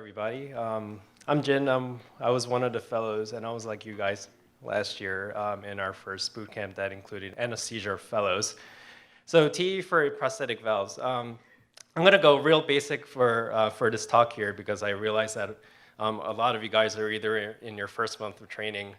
everybody. I'm Jin. I was one of the fellows, and I was like you guys last year in our first boot camp that included anesthesia fellows. So TE for prosthetic valves. I'm going to go real basic for this talk here because I realize that a lot of you guys are either in your first month of training.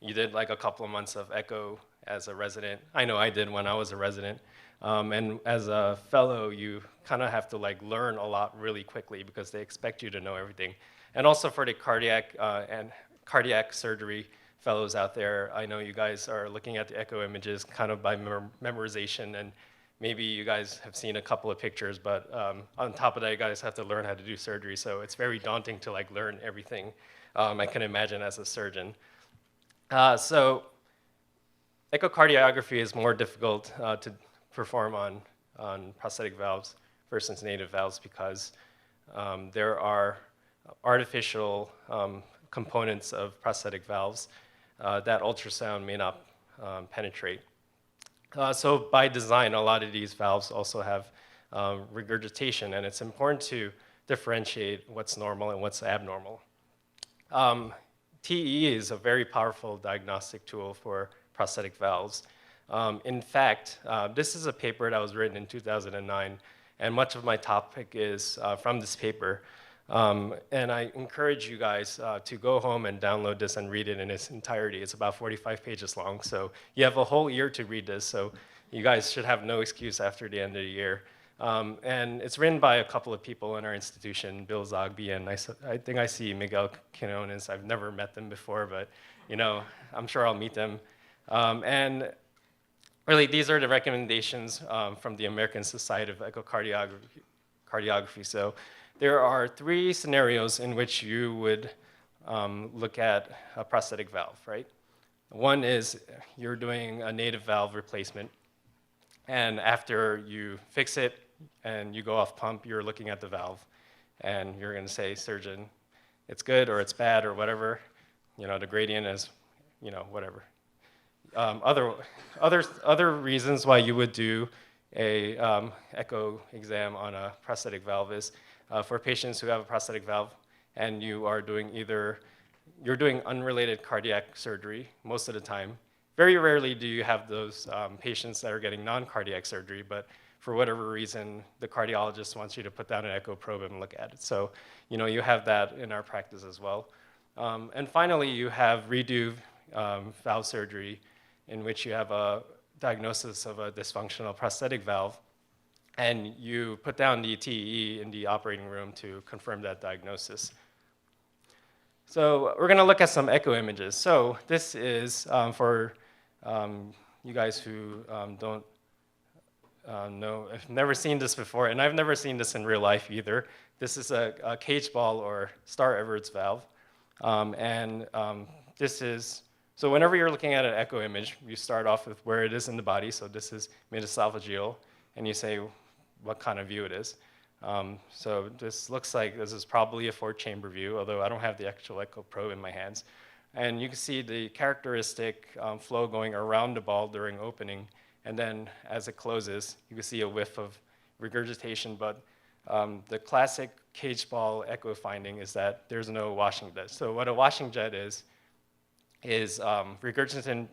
You did like a couple of months of echo as a resident. I know I did when I was a resident. And as a fellow, you kind of have to like learn a lot really quickly because they expect you to know everything. And also for the cardiac surgery fellows out there, I know you guys are looking at the echo images kind of by memorization, and maybe you guys have seen a couple of pictures, but on top of that, you guys have to learn how to do surgery. So it's very daunting to like learn everything. I can imagine as a surgeon. So echocardiography is more difficult to perform on prosthetic valves versus native valves because there are artificial components of prosthetic valves that ultrasound may not penetrate. So by design, a lot of these valves also have regurgitation, and it's important to differentiate what's normal and what's abnormal. TE is a very powerful diagnostic tool for prosthetic valves. In fact, this is a paper that was written in 2009, and much of my topic is from this paper. And I encourage you guys to go home and download this and read it in its entirety. It's about 45 pages long, so you have a whole year to read this, so you guys should have no excuse after the end of the year. And it's written by a couple of people in our institution, Bill Zogby, and I think I see Miguel Quinones. I've never met them before, but you know, I'm sure I'll meet them. And really, these are the recommendations from the American Society of Echocardiography. So there are 3 scenarios in which you would look at a prosthetic valve, right? One is you're doing a native valve replacement, and after you fix it and you go off pump, you're looking at the valve, and you're going to say, surgeon, it's good or it's bad or whatever. You know, the gradient is, you know, whatever. Other reasons why you would do a echo exam on a prosthetic valve is for patients who have a prosthetic valve and you are doing you're doing unrelated cardiac surgery most of the time. Very rarely do you have those patients that are getting non-cardiac surgery, but for whatever reason, the cardiologist wants you to put down an echo probe and look at it. So, you know, you have that in our practice as well. And finally, you have redo valve surgery, in which you have a diagnosis of a dysfunctional prosthetic valve, and you put down the TE in the operating room to confirm that diagnosis. So we're going to look at some echo images. So this is for you guys who don't know, I've never seen this before, and I've never seen this in real life either. This is a cage ball or Starr-Everts valve, this is. So whenever you're looking at an echo image, you start off with where it is in the body. So this is mid-esophageal, and you say what kind of view it is. So this looks like this is probably a 4-chamber view, although I don't have the actual echo probe in my hands. And you can see the characteristic flow going around the ball during opening, and then as it closes, you can see a whiff of regurgitation. But the classic cage ball echo finding is that there's no washing jet. So what a washing jet is regurgitant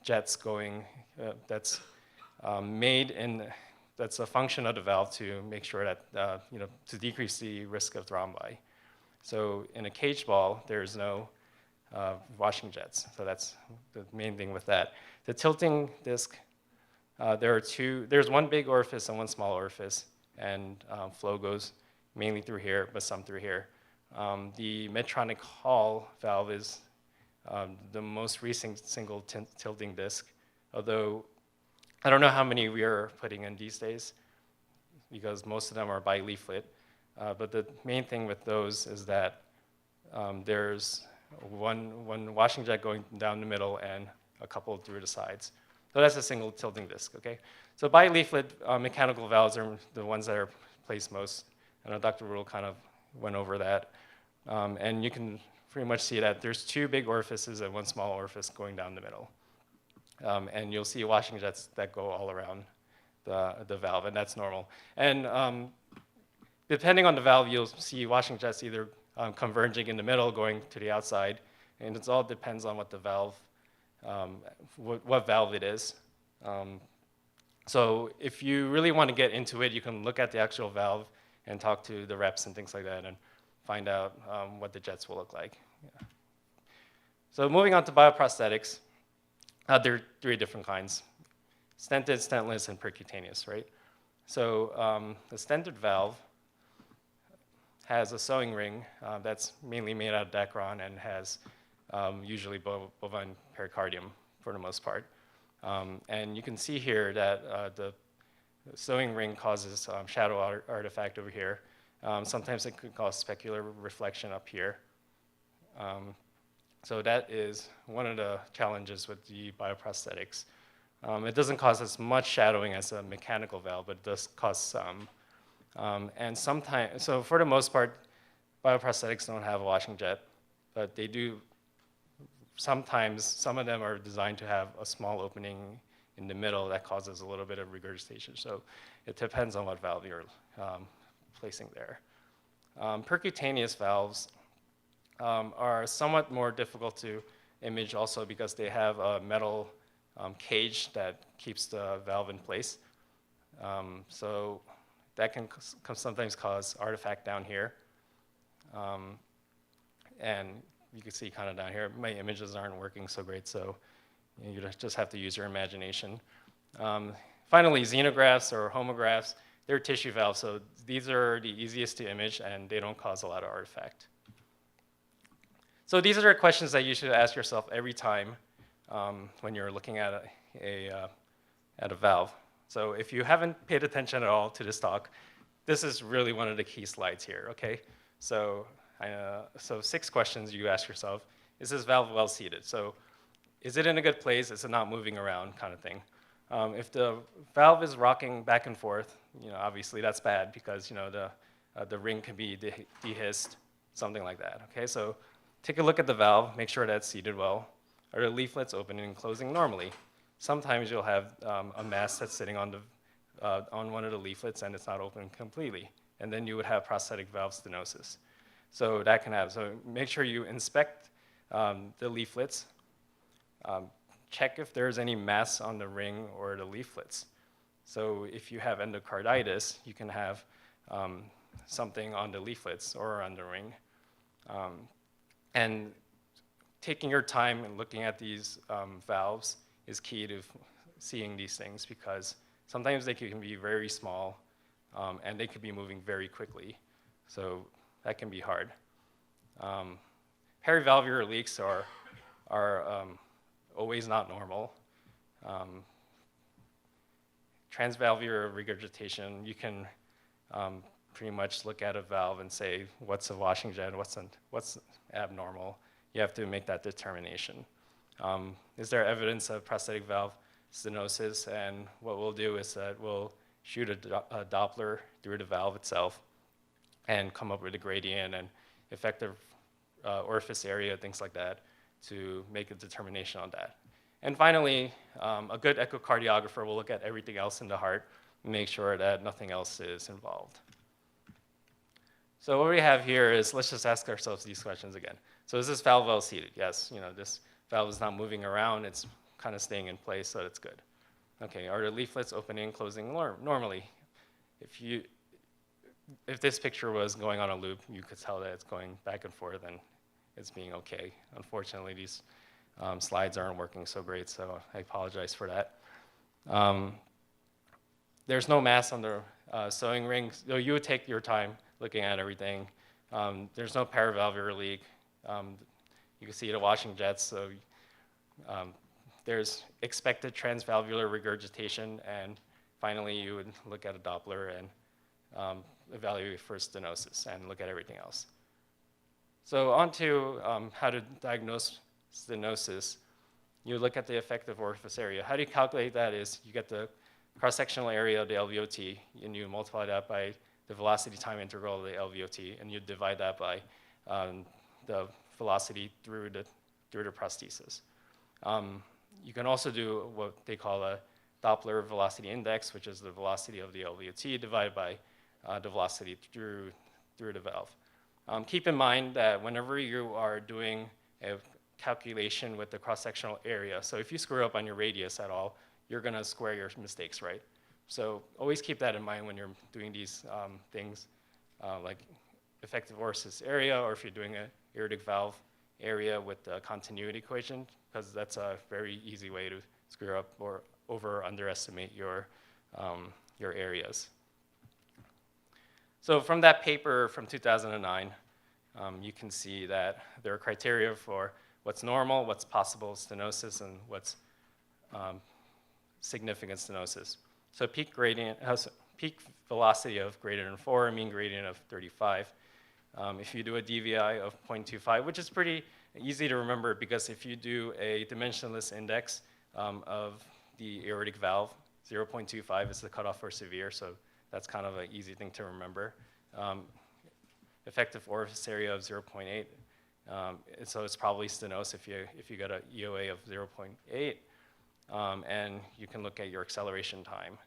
jets going, that's made in, that's a function of the valve to make sure that, you know, to decrease the risk of thrombi. So in a cage ball, there's no washing jets. So that's the main thing with that. The tilting disc, there's one big orifice and one small orifice, and flow goes mainly through here, but some through here. The Medtronic Hall valve is the most recent single tilting disc, although I don't know how many we are putting in these days because most of them are Bileaflet. But the main thing with those is that there's one washing jet going down the middle and a couple through the sides. So that's a single tilting disc, okay? So Bileaflet mechanical valves are the ones that are placed most. I know Dr. Rule kind of went over that. And you can pretty much see that there's 2 big orifices and 1 small orifice going down the middle. And you'll see washing jets that go all around the valve, and that's normal. And depending on the valve, you'll see washing jets either converging in the middle, going to the outside, and it all depends on what the valve, what valve it is. So if you really want to get into it, you can look at the actual valve and talk to the reps and things like that and find out what the jets will look like. Yeah. So moving on to bioprosthetics, there are 3 different kinds: stented, stentless, and percutaneous, right? So the stented valve has a sewing ring that's mainly made out of Dacron and has usually bovine pericardium for the most part. And you can see here that the sewing ring causes shadow artifact over here. Sometimes it could cause specular reflection up here. So that is one of the challenges with the bioprosthetics. It doesn't cause as much shadowing as a mechanical valve, but it does cause some. And sometimes, so for the most part, bioprosthetics don't have a washing jet, but they do. Sometimes, some of them are designed to have a small opening in the middle that causes a little bit of regurgitation. So it depends on what valve you're placing there. Percutaneous valves are somewhat more difficult to image also because they have a metal cage that keeps the valve in place. So that can sometimes cause artifact down here. And you can see kind of down here, my images aren't working so great, so you just have to use your imagination. Finally, xenografts or homographs, they're tissue valves, so these are the easiest to image and they don't cause a lot of artifact. So these are questions that you should ask yourself every time when you're looking at a valve. So if you haven't paid attention at all to this talk, this is really one of the key slides here, okay? So 6 questions you ask yourself. Is this valve well seated? So is it in a good place? Is it not moving around, kind of thing? If the valve is rocking back and forth, obviously that's bad because the ring can be dehisced, something like that, okay? So take a look at the valve, make sure that's seated well. Are the leaflets opening and closing normally? Sometimes you'll have a mass that's sitting on one of the leaflets and it's not open completely. And then you would have prosthetic valve stenosis. So that can happen. So make sure you inspect the leaflets. Check if there's any mass on the ring or the leaflets. So if you have endocarditis, you can have something on the leaflets or on the ring. And taking your time and looking at these valves is key to seeing these things because sometimes they can be very small and they could be moving very quickly. So that can be hard. Perivalvular leaks are always not normal. Transvalvular regurgitation, you can pretty much look at a valve and say, what's a washing jet, what's abnormal? You have to make that determination. Is there evidence of prosthetic valve stenosis? And what we'll do is that we'll shoot a Doppler through the valve itself and come up with a gradient and effective orifice area, things like that, to make a determination on that. And finally, a good echocardiographer will look at everything else in the heart and make sure that nothing else is involved. So what we have here is, let's just ask ourselves these questions again. So is this valve well seated? Yes, this valve is not moving around, it's kind of staying in place, so that's good. Okay, are the leaflets opening and closing normally? If this picture was going on a loop, you could tell that it's going back and forth and it's being okay. Unfortunately, these slides aren't working so great, so I apologize for that. There's no mass on the sewing ring, so you would take your time looking at everything. There's no paravalvular leak. You can see the washing jets, so there's expected transvalvular regurgitation, and finally you would look at a Doppler and evaluate for stenosis and look at everything else. So on to how to diagnose stenosis. You look at the effective orifice area. How do you calculate that is you get the cross-sectional area of the LVOT and you multiply that by the velocity time integral of the LVOT and you divide that by the velocity through the prosthesis. You can also do what they call a Doppler velocity index, which is the velocity of the LVOT divided by the velocity through the valve. Keep in mind that whenever you are doing a calculation with the cross-sectional area, so if you screw up on your radius at all, you're going to square your mistakes, right? So always keep that in mind when you're doing these things, like effective orifice area, or if you're doing an aortic valve area with the continuity equation, because that's a very easy way to screw up or over or underestimate your areas. So from that paper from 2009, you can see that there are criteria for what's normal, what's possible stenosis, and what's significant stenosis. So peak gradient has peak velocity of greater than 4, mean gradient of 35. If you do a DVI of 0.25, which is pretty easy to remember, because if you do a dimensionless index of the aortic valve, 0.25 is the cutoff for severe, so that's kind of an easy thing to remember. Effective orifice area of 0.8, so it's probably stenosed if you got an EOA of 0.8, and you can look at your acceleration time.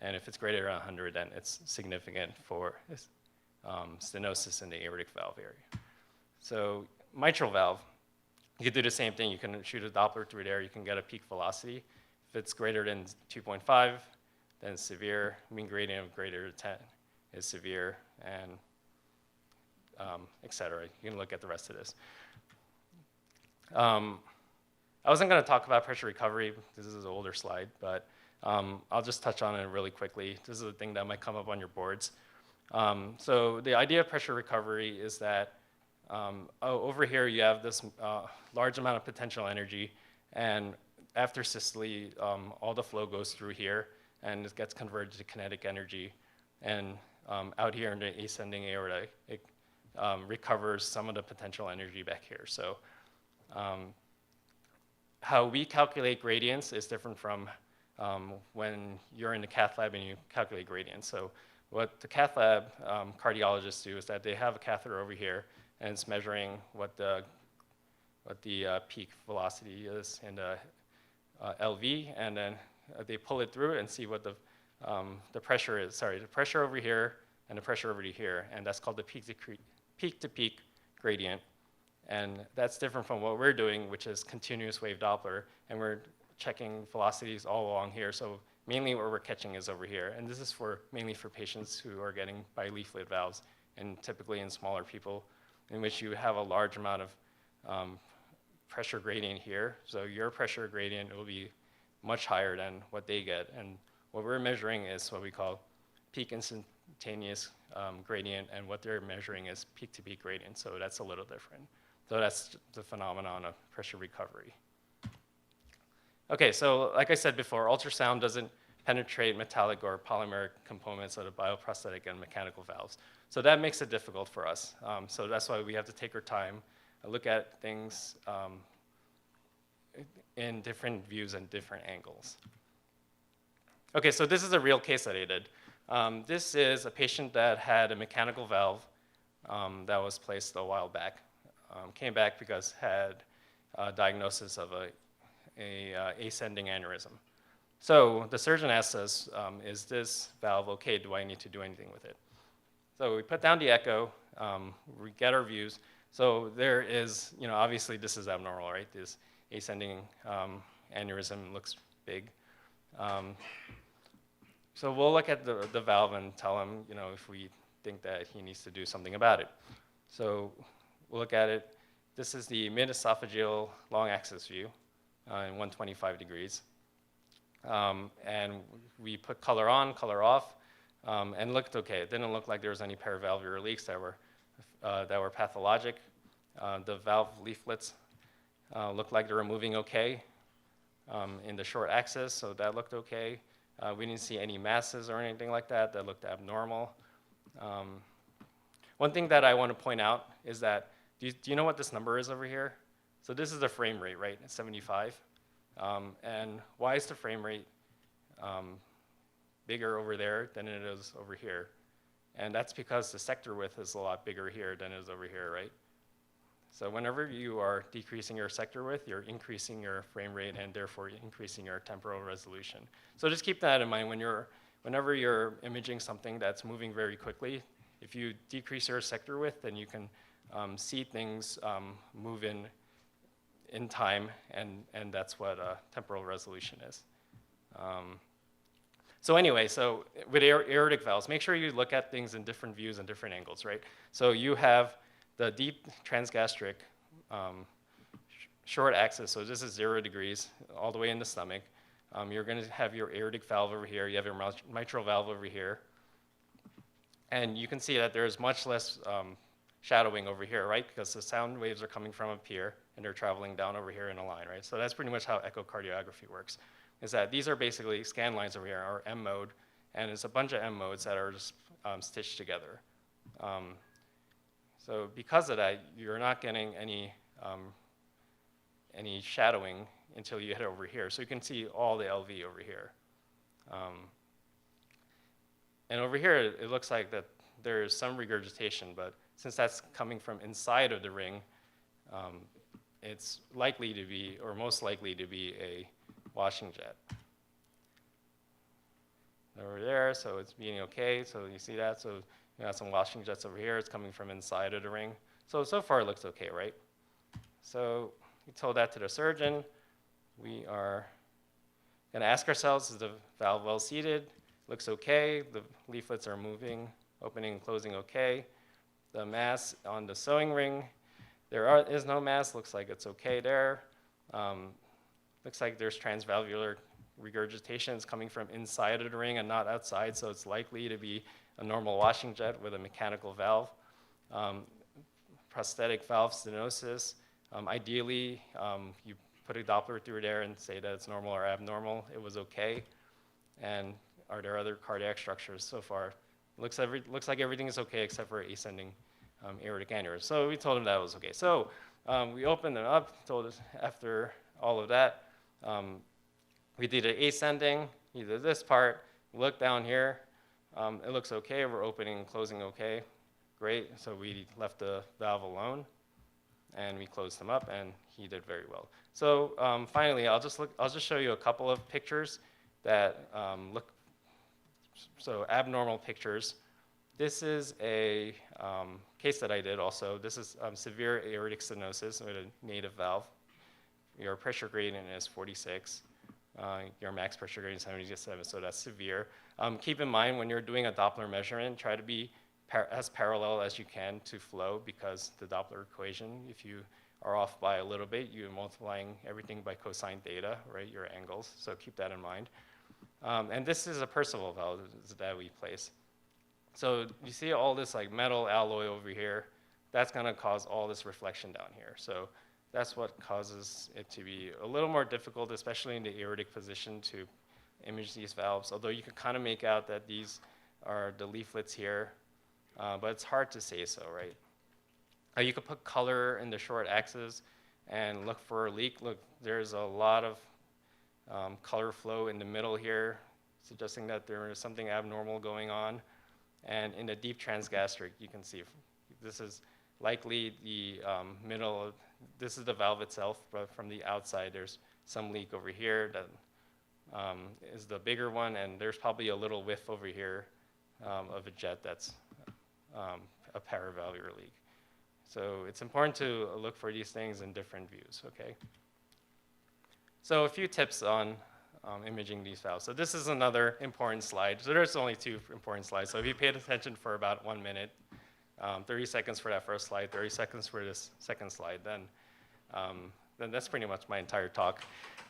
And if it's greater than 100, then it's significant for stenosis in the aortic valve area. So mitral valve, you can do the same thing. You can shoot a Doppler through there. You can get a peak velocity. If it's greater than 2.5, then it's severe. Mean gradient of greater than 10 is severe, and et cetera. You can look at the rest of this. I wasn't going to talk about pressure recovery. This is an older slide, but I'll just touch on it really quickly. This is a thing that might come up on your boards. So the idea of pressure recovery is that over here you have this large amount of potential energy, and after systole, all the flow goes through here, and it gets converted to kinetic energy. And out here in the ascending aorta, it recovers some of the potential energy back here. So how we calculate gradients is different from when you're in the cath lab and you calculate gradients. So what the cath lab cardiologists do is that they have a catheter over here, and it's measuring what the peak velocity is in the LV, and then they pull it through and see what the pressure is. Sorry, the pressure over here and the pressure over to here, and that's called the peak-to-peak gradient. And that's different from what we're doing, which is continuous wave Doppler, and we're checking velocities all along here. So mainly what we're catching is over here, and this is mainly for patients who are getting bileaflet valves, and typically in smaller people, in which you have a large amount of pressure gradient here. So your pressure gradient will be much higher than what they get, and what we're measuring is what we call peak instantaneous gradient, and what they're measuring is peak-to-peak gradient, so that's a little different. So that's the phenomenon of pressure recovery. Okay, so like I said before, ultrasound doesn't penetrate metallic or polymeric components of the bioprosthetic and mechanical valves. So that makes it difficult for us. So that's why we have to take our time, look at things in different views and different angles. Okay, so this is a real case that I did. This is a patient that had a mechanical valve that was placed a while back. Came back because had a diagnosis of a ascending aneurysm. So the surgeon asked us, is this valve okay? Do I need to do anything with it? So we put down the echo, we get our views. So there is, obviously this is abnormal, right? This ascending aneurysm looks big. So we'll look at the valve and tell him, if we think that he needs to do something about it. So we'll look at it. This is the mid-esophageal long axis view in 125 degrees. And we put color on, color off, and looked okay. It didn't look like there was any paravalvular leaks that were pathologic. The valve leaflets looked like they were moving okay in the short axis, so that looked okay. We didn't see any masses or anything like that. That looked abnormal. One thing that I want to point out is that, do you know what this number is over here? So this is the frame rate, right? It's 75. And why is the frame rate bigger over there than it is over here? And that's because the sector width is a lot bigger here than it is over here, right? So whenever you are decreasing your sector width, you're increasing your frame rate and therefore increasing your temporal resolution. So just keep that in mind when whenever you're imaging something that's moving very quickly, if you decrease your sector width, then you can see things move in time, and that's what temporal resolution is. So anyway, so with aortic valves, make sure you look at things in different views and different angles, right? So you have the deep transgastric short axis, so this is 0 degrees all the way in the stomach. You're going to have your aortic valve over here. You have your mitral valve over here. And you can see that there's much less shadowing over here, right? Because the sound waves are coming from up here, and they're traveling down over here in a line, right? So that's pretty much how echocardiography works, is that these are basically scan lines over here, or M mode, and it's a bunch of M modes that are just stitched together. So because of that, you're not getting any shadowing until you hit over here. So you can see all the LV over here. And over here, it looks like that there is some regurgitation, but since that's coming from inside of the ring, it's likely to be, or most likely to be, a washing jet. Over there, so it's being okay, so you see that? So you have some washing jets over here, it's coming from inside of the ring. So far it looks okay, right? So we told that to the surgeon. We are gonna ask ourselves, is the valve well seated? Looks okay, the leaflets are moving, opening and closing okay. The mass on the sewing ring, there is no mass, looks like it's okay there. Looks like there's transvalvular regurgitations coming from inside of the ring and not outside, so it's likely to be a normal washing jet with a mechanical valve. Prosthetic valve stenosis, ideally you put a Doppler through there and say that it's normal or abnormal. It was okay. And are there other cardiac structures? So far, looks like everything is okay except for ascending aortic aneurysm. So we told him that was okay. So we opened it up, told us after all of that, we did an ascending, he did this part, look down here, it looks okay, we're opening and closing okay, great. So we left the valve alone and we closed him up and he did very well. So finally, I'll just show you a couple of pictures that look, so abnormal pictures. This is a case that I did also. This is severe aortic stenosis with a native valve. Your pressure gradient is 46. Your max pressure gradient is 77, so that's severe. Keep in mind when you're doing a Doppler measurement, try to be as parallel as you can to flow, because the Doppler equation, if you are off by a little bit, you're multiplying everything by cosine theta, right, your angles, so keep that in mind. And this is a Percival valve that we place. So you see all this like metal alloy over here, that's gonna cause all this reflection down here. So that's what causes it to be a little more difficult, especially in the aortic position, to image these valves, although you can kind of make out that these are the leaflets here, but it's hard to say so, right? You could put color in the short axis and look for a leak. Look, there's a lot of color flow in the middle here, suggesting that there is something abnormal going on. And in the deep transgastric, you can see this is likely the middle. This is the valve itself, but from the outside, there's some leak over here that is the bigger one, and there's probably a little whiff over here of a jet that's a paravalvular leak. So it's important to look for these things in different views, okay? So a few tips on imaging these valves. So this is another important slide. So there's only 2 important slides. So if you paid attention for about 1 minute, 30 seconds for that first slide, 30 seconds for this second slide, then that's pretty much my entire talk.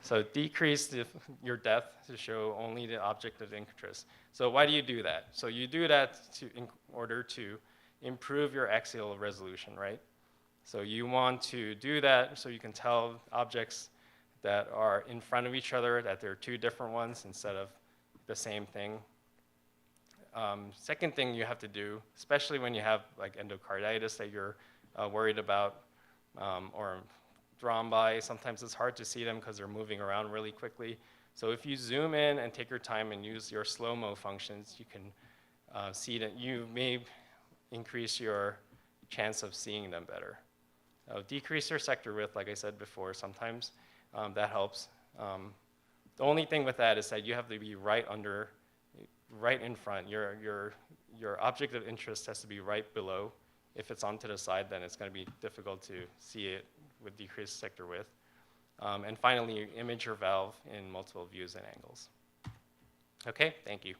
So decrease your depth to show only the object of interest. So why do you do that? So you do that in order to improve your axial resolution, right? So you want to do that so you can tell objects that are in front of each other that they're 2 different ones instead of the same thing. Second thing you have to do, especially when you have like endocarditis that you're worried about, or thrombi, sometimes it's hard to see them because they're moving around really quickly. So if you zoom in and take your time and use your slow-mo functions, you can see that you may increase your chance of seeing them better. Decrease your sector width, like I said before, sometimes that helps. The only thing with that is that you have to be right under right in front. Your object of interest has to be right below. If it's on to the side, then it's going to be difficult to see it with decreased sector width. And finally, image your valve in multiple views and angles. Okay, thank you.